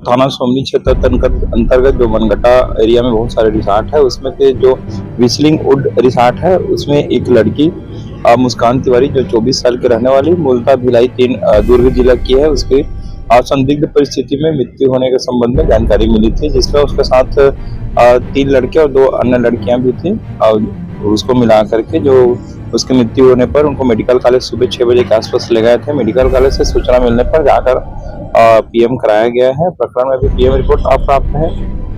थाना सोमनी क्षेत्र अंतर्गत जो मनगटा एरिया में बहुत सारे रिसॉर्ट है, उसमें से जो विस्लिंग वुड रिसॉर्ट है उसमें एक लड़की मुस्कान तिवारी जो 24 साल की रहने वाली मूलतः भिलाई 3 दुर्ग जिला की है, उसकी संदिग्ध परिस्थिति में मृत्यु होने के संबंध में जानकारी मिली थी, जिसमें उसके साथ 3 लड़के और 2 अन्य लड़कियां भी थी। उसको मिला करके जो उसकी मृत्यु होने पर उनको मेडिकल कॉलेज सुबह 6 बजे के आसपास ले गए थे। मेडिकल कॉलेज से सूचना मिलने पर जाकर पीएम कराया गया है। प्रकरण में भी पीएम रिपोर्ट अप्राप्त है।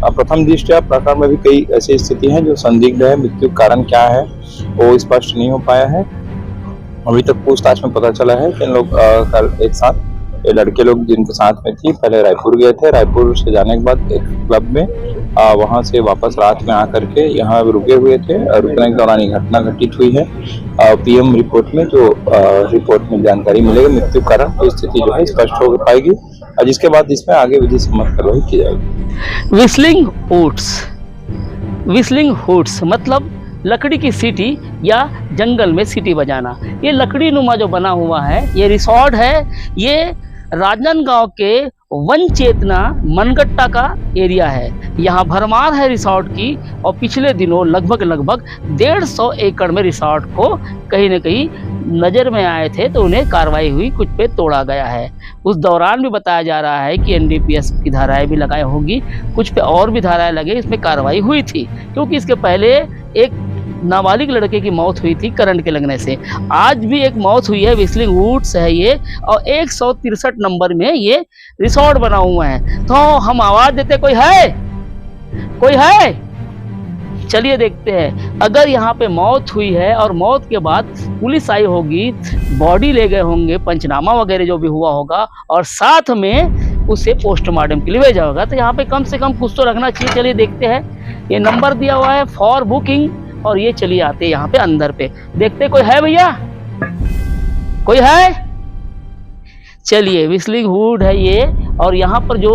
प्रथम दृष्टया प्रकरण में भी कई ऐसी स्थिति है जो संदिग्ध है, मृत्यु कारण क्या है वो स्पष्ट नहीं हो पाया है। अभी तक पूछताछ में पता चला है कि इन लोग कल एक साथ ये लड़के लोग जिनके साथ में थी पहले रायपुर गए थे, रायपुर से जाने के बाद एक क्लब में वहां से वापस रात में आकर के यहाँ रुके हुए थे। रुकने के दौरान ये घटना घटित हुई है। पीएम रिपोर्ट में जो रिपोर्ट में जानकारी मिलेगी मृत्यु कारण की स्थिति जो है स्पष्ट हो पाएगी, जिसके बाद इसमें आगे विधि सम्मत कार्रवाई की जाएगी। विस्लिंग हुड्स मतलब लकड़ी की सीटी या जंगल में सीटी बजाना। ये लकड़ी नुमा जो बना हुआ है ये रिसॉर्ट है। ये राजनांदगांव के वन चेतना मनगट्टा का एरिया है। यहाँ भरमार है रिसॉर्ट की और पिछले दिनों लगभग 150 एकड़ में रिसॉर्ट को कहीं न कहीं नज़र में आए थे तो उन्हें कार्रवाई हुई, कुछ पे तोड़ा गया है। उस दौरान भी बताया जा रहा है कि एनडीपीएस की धाराएं भी लगाई होंगी, कुछ पे और भी धाराएं लगे, इसमें कार्रवाई हुई थी क्योंकि इसके पहले एक नाबालिग लड़के की मौत हुई थी करंट के लगने से। आज भी एक मौत हुई है, विस्लिंग वुड्स है ये और 163 नंबर में ये रिसॉर्ट बना हुआ है। तो हम आवाज देते कोई है? चलिए देखते हैं। अगर यहाँ पे मौत हुई है और मौत के बाद पुलिस आई होगी, बॉडी ले गए होंगे, पंचनामा वगैरह जो भी हुआ होगा और साथ में उसे पोस्टमार्टम के लिए भेजा होगा, तो यहाँ पे कम से कम कुछ तो रखना चाहिए। चलिए देखते हैं। ये नंबर दिया हुआ है फॉर बुकिंग और ये चलिए आते हैं यहाँ पे अंदर पे, देखते कोई है भैया, कोई है? चलिए विस्लिंग वुड है ये और यहाँ पर जो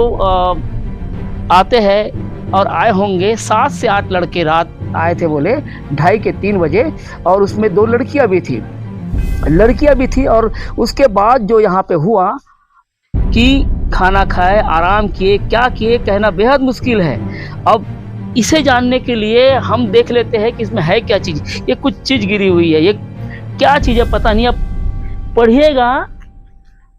आते हैं और आए होंगे 7 से 8 लड़के रात आए थे, बोले 2:30 के 3 बजे और उसमें 2 लड़कियां भी थी और उसके बाद जो यहाँ पे हुआ कि खाना खाए, आराम किए, क्या किए कहना बेहद मुश्किल है। अब इसे जानने के लिए हम देख लेते हैं कि इसमें है क्या चीज़। ये कुछ चीज़ गिरी हुई है, ये क्या चीज़ है पता नहीं। अब पढ़िएगा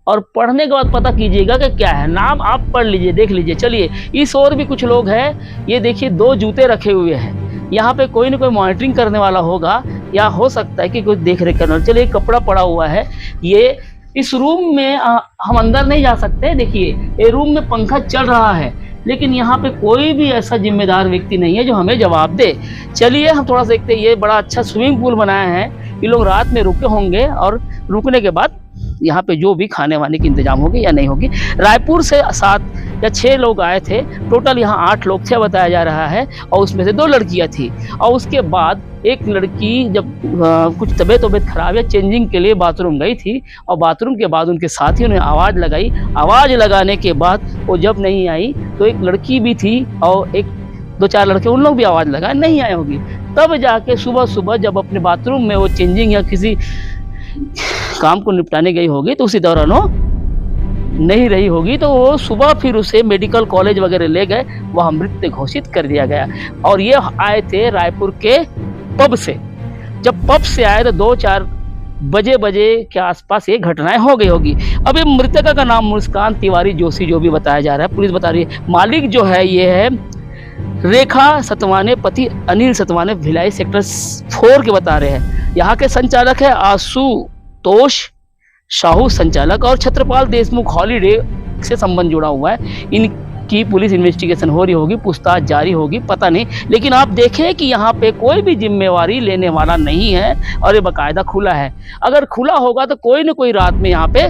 और पढ़ने के बाद पता कीजिएगा कि क्या है। नाम आप पढ़ लीजिए, देख लीजिए। चलिए इस और भी कुछ लोग हैं। ये देखिए 2 जूते रखे हुए हैं। यहाँ पे कोई ना कोई मॉनिटरिंग करने वाला होगा या हो सकता है कि कोई देख रेख करने वाला। चलिए कपड़ा पड़ा हुआ है। ये इस रूम में हम अंदर नहीं जा सकते। देखिए ये रूम में पंखा चल रहा है लेकिन यहाँ पे कोई भी ऐसा जिम्मेदार व्यक्ति नहीं है जो हमें जवाब दे। चलिए हम थोड़ा सा देखते हैं। ये बड़ा अच्छा स्विमिंग पूल बनाया है। ये लोग रात में रुके होंगे और रुकने के बाद यहाँ पे जो भी खाने वाने की इंतजाम होगी या नहीं होगी। रायपुर से 7 या 6 लोग आए थे, टोटल यहाँ 8 लोग थे बताया जा रहा है और उसमें से 2 लड़कियाँ थी। और उसके बाद एक लड़की जब कुछ तबीयत खराब या चेंजिंग के लिए बाथरूम गई थी और बाथरूम के बाद उनके साथियों ने आवाज़ लगाई। आवाज़ लगाने के बाद वो जब नहीं आई तो एक लड़की भी थी और एक 2-4 लड़के उन लोग भी आवाज़ लगाए, नहीं आए होगी। तब जाके सुबह जब अपने बाथरूम में वो चेंजिंग या किसी काम को निपटाने गई होगी तो उसी दौरान वो नहीं रही होगी, तो वो सुबह फिर उसे मेडिकल कॉलेज वगैरह ले गए, वह मृत घोषित कर दिया गया। और ये आए थे रायपुर के पब से। जब पब से आए तो 2-4 बजे के आसपास ये घटनाएं हो गई होगी। अब ये मृतका का नाम मुस्कान तिवारी जोशी जो भी बताया जा रहा है, पुलिस बता रही है। मालिक जो है ये है रेखा सतवाने, पति अनिल सतवाने, भिलाई सेक्टर 4 के बता रहे हैं। यहाँ के संचालक है आशुतोष साहू संचालक और छत्रपाल देशमुख हॉलीडे से संबंध जुड़ा हुआ है। इनकी पुलिस इन्वेस्टिगेशन हो रही होगी, पूछताछ जारी होगी, पता नहीं। लेकिन आप देखें कि यहाँ पे कोई भी जिम्मेवारी लेने वाला नहीं है और ये बाकायदा खुला है। अगर खुला होगा तो कोई ना कोई रात में यहाँ पे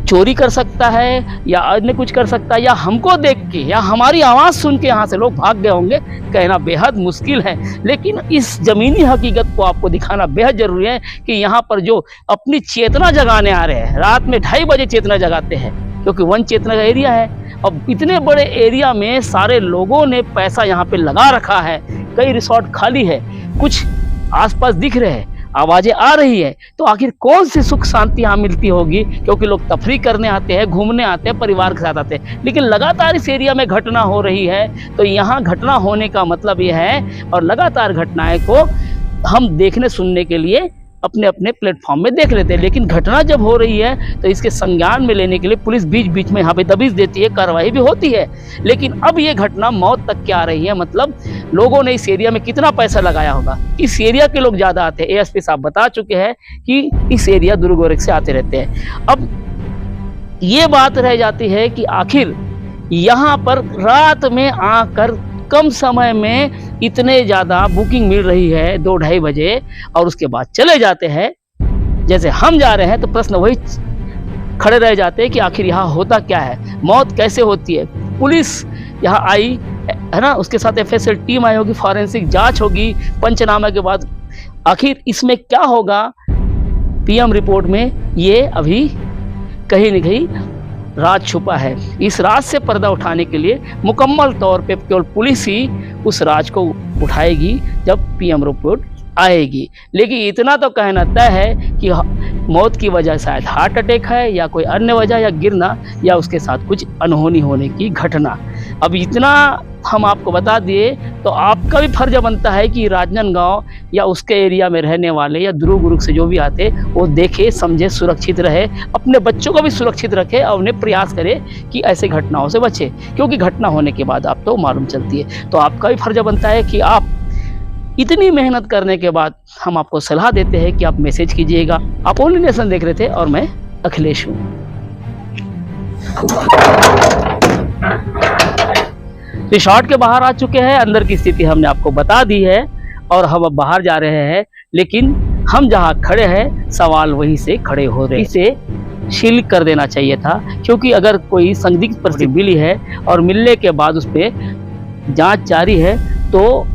चोरी कर सकता है या अन्य कुछ कर सकता है, या हमको देख के या हमारी आवाज़ सुन के यहाँ से लोग भाग गए होंगे, कहना बेहद मुश्किल है। लेकिन इस ज़मीनी हकीकत को आपको दिखाना बेहद ज़रूरी है कि यहाँ पर जो अपनी चेतना जगाने आ रहे हैं, रात में 2:30 बजे चेतना जगाते हैं क्योंकि वन चेतना का एरिया है। अब इतने बड़े एरिया में सारे लोगों ने पैसा यहाँ पे लगा रखा है। कई रिसोर्ट खाली है, कुछ आसपास दिख रहे हैं। आवाजें आ रही है, तो आखिर कौन सी सुख शांति यहाँ मिलती होगी, क्योंकि लोग तफरी करने आते हैं, घूमने आते हैं, परिवार के साथ आते हैं। लेकिन लगातार इस एरिया में घटना हो रही है, तो यहाँ घटना होने का मतलब ये है, और लगातार घटनाएं को हम देखने सुनने के लिए अपने अपने प्लेटफॉर्म में देख लेते हैं। लेकिन घटना जब हो रही है तो इसके संज्ञान में लेने के लिए पुलिस बीच बीच में यहाँ पे दबिश देती है, कार्रवाई भी होती है। लेकिन अब ये घटना मौत तक क्या आ रही है, मतलब लोगों ने इस एरिया में कितना पैसा लगाया होगा। इस एरिया के लोग ज़्यादा आते हैं, एएसपी साहब बता चुके हैं कि इस एरिया दुर्ग से आते रहते हैं। अब ये बात रह जाती है कि आखिर यहाँ पर रात में आकर कम समय में इतने ज़्यादा बुकिंग मिल रही है 2-2:30 बजे, और उसके बाद चले जाते हैं। जैसे हम जा रहे हैं तो प्रश्न वही खड़े रह जाते हैं कि आखिर यहाँ होता क्या है, मौत कैसे होती है। पुलिस यहाँ आई है ना, उसके साथ एफएसएल टीम आई होगी, फॉरेंसिक जांच होगी, पंचनामा के बाद आखिर इसमें क्या होगा पीएम रिपोर्ट में, ये अभी कहीं न कहीं राज छुपा है। इस राज से पर्दा उठाने के लिए मुकम्मल तौर पे केवल पुलिस ही उस राज को उठाएगी जब पीएम रिपोर्ट आएगी। लेकिन इतना तो कहना तय है कि मौत की वजह शायद हार्ट अटैक है, या कोई अन्य वजह, या गिरना, या उसके साथ कुछ अनहोनी होने की घटना। अब इतना हम आपको बता दिए तो आपका भी फर्ज बनता है कि राजनांदगांव या उसके एरिया में रहने वाले या दुर्ग से जो भी आते वो देखे, समझे, सुरक्षित रहे, अपने बच्चों को भी सुरक्षित रखे और उन्हें प्रयास करे कि ऐसे घटनाओं से बचे, क्योंकि घटना होने के बाद आप तो मालूम चलती है। तो आपका भी फर्ज बनता है कि आप इतनी मेहनत करने के बाद हम आपको सलाह देते हैं कि आप मैसेज कीजिएगा। आप ओनली नेशन देख रहे थे और मैं अखिलेश हूँ। रिसॉर्ट के बाहर आ चुके हैं, अंदर की स्थिति हमने आपको बता दी है और हम अब बाहर जा रहे हैं। लेकिन हम जहाँ खड़े हैं सवाल वहीं से खड़े हो रहे हैं। इसे सील कर देना चाहिए था, क्योंकि अगर कोई संदिग्ध परिस्थिति मिली है और मिलने के बाद उस पर जांच जारी है तो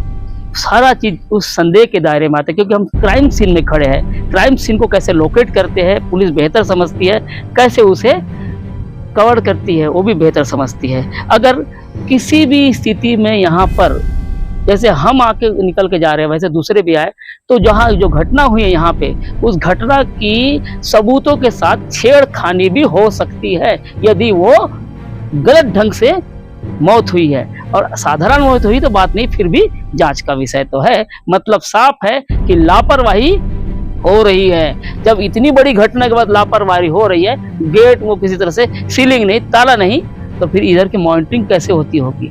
सारा चीज उस संदेह के दायरे में आता है। क्योंकि हम क्राइम सीन में खड़े हैं, क्राइम सीन को कैसे लोकेट करते हैं पुलिस बेहतर समझती है, कैसे उसे कवर करती है वो भी बेहतर समझती है। अगर किसी भी स्थिति में यहाँ पर जैसे हम आके निकल के जा रहे हैं वैसे दूसरे भी आए, तो जहाँ जो घटना हुई है यहाँ पे, उस घटना की सबूतों के साथ छेड़खानी भी हो सकती है यदि वो गलत ढंग से मौत हुई है। और साधारण मौत हुई तो बात नहीं, फिर भी जांच का विषय तो है। मतलब साफ है कि लापरवाही हो रही है। जब इतनी बड़ी घटना के बाद लापरवाही हो रही है, गेट वो किसी तरह से सीलिंग नहीं, ताला नहीं, तो फिर इधर की मॉनिटरिंग कैसे होती होगी।